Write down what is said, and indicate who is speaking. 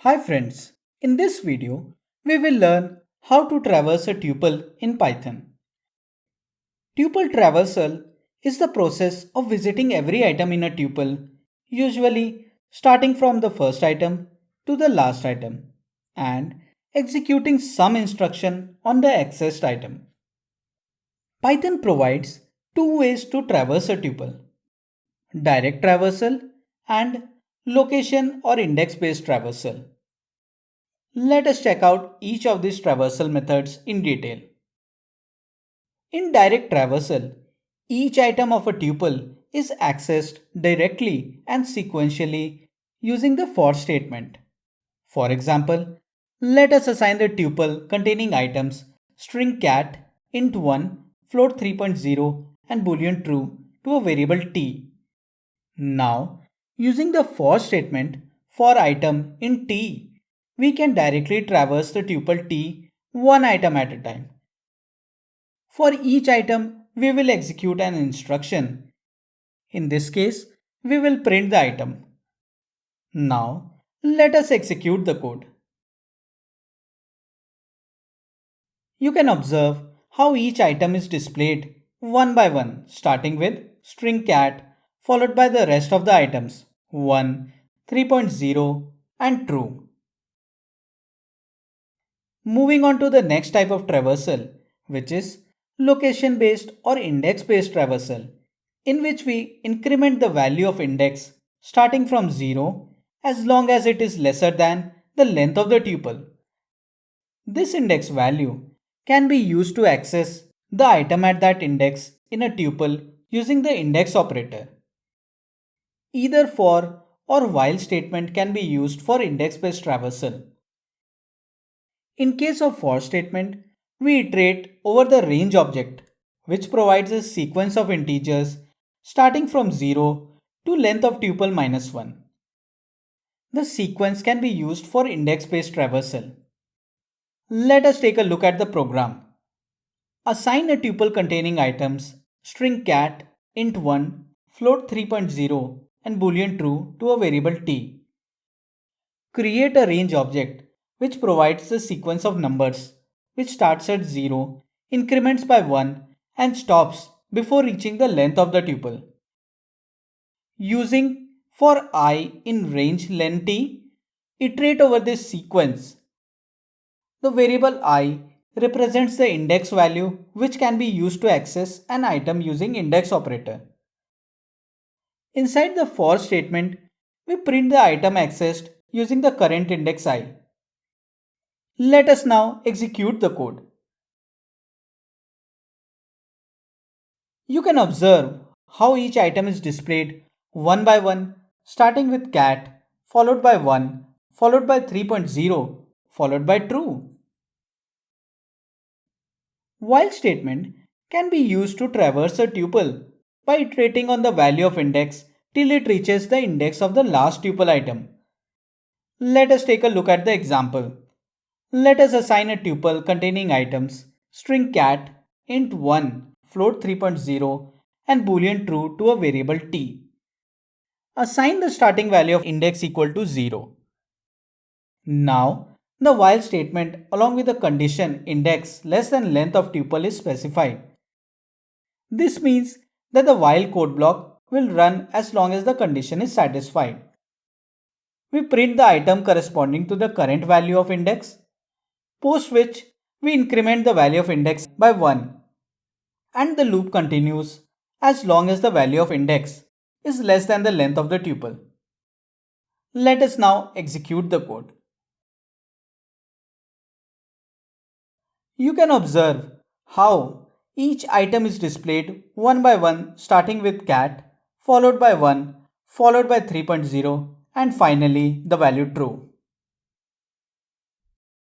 Speaker 1: Hi friends, in this video we will learn how to traverse a tuple in Python. Tuple traversal is the process of visiting every item in a tuple, usually starting from the first item to the last item and executing some instruction on the accessed item. Python provides two ways to traverse a tuple: direct traversal and location or index based traversal. Let us check out each of these traversal methods in detail. In direct traversal, each item of a tuple is accessed directly and sequentially using the for statement. For example, let us assign the tuple containing items string cat, int1, float 3.0 and boolean true to a variable t. Now, using the for statement for item in t, we can directly traverse the tuple t one item at a time. For each item, we will execute an instruction. In this case, we will print the item. Now, let us execute the code. You can observe how each item is displayed one by one, starting with string cat, followed by the rest of the items 1, 3.0, and true. Moving on to the next type of traversal, which is location based or index based traversal, in which we increment the value of index starting from 0 as long as it is lesser than the length of the tuple. This index value can be used to access the item at that index in a tuple using the index operator. Either for or while statement can be used for index based traversal. In case of for statement, we iterate over the range object, which provides a sequence of integers starting from 0 to length of tuple minus 1. The sequence can be used for index-based traversal. Let us take a look at the program. Assign a tuple containing items string cat, int1, float 3.0 and boolean true to a variable t. Create a range object which provides the sequence of numbers which starts at 0, increments by 1 and stops before reaching the length of the tuple. Using for I in range len t, iterate over this sequence. The variable I represents the index value which can be used to access an item using index operator. Inside the for statement, we print the item accessed using the current index I. Let us now execute the code. You can observe how each item is displayed one by one, starting with cat, followed by 1, followed by 3.0, followed by true. While statement can be used to traverse a tuple by iterating on the value of index till it reaches the index of the last tuple item. Let us take a look at the example. Let us assign a tuple containing items string cat, int1, float 3.0 and boolean true to a variable t. Assign the starting value of index equal to 0. Now, the while statement along with the condition index less than length of tuple is specified. This means that the while code block will run as long as the condition is satisfied. We print the item corresponding to the current value of index, post which we increment the value of index by 1, and the loop continues as long as the value of index is less than the length of the tuple. Let us now execute the code. You can observe how each item is displayed one by one, starting with cat, followed by 1, followed by 3.0 and finally the value true.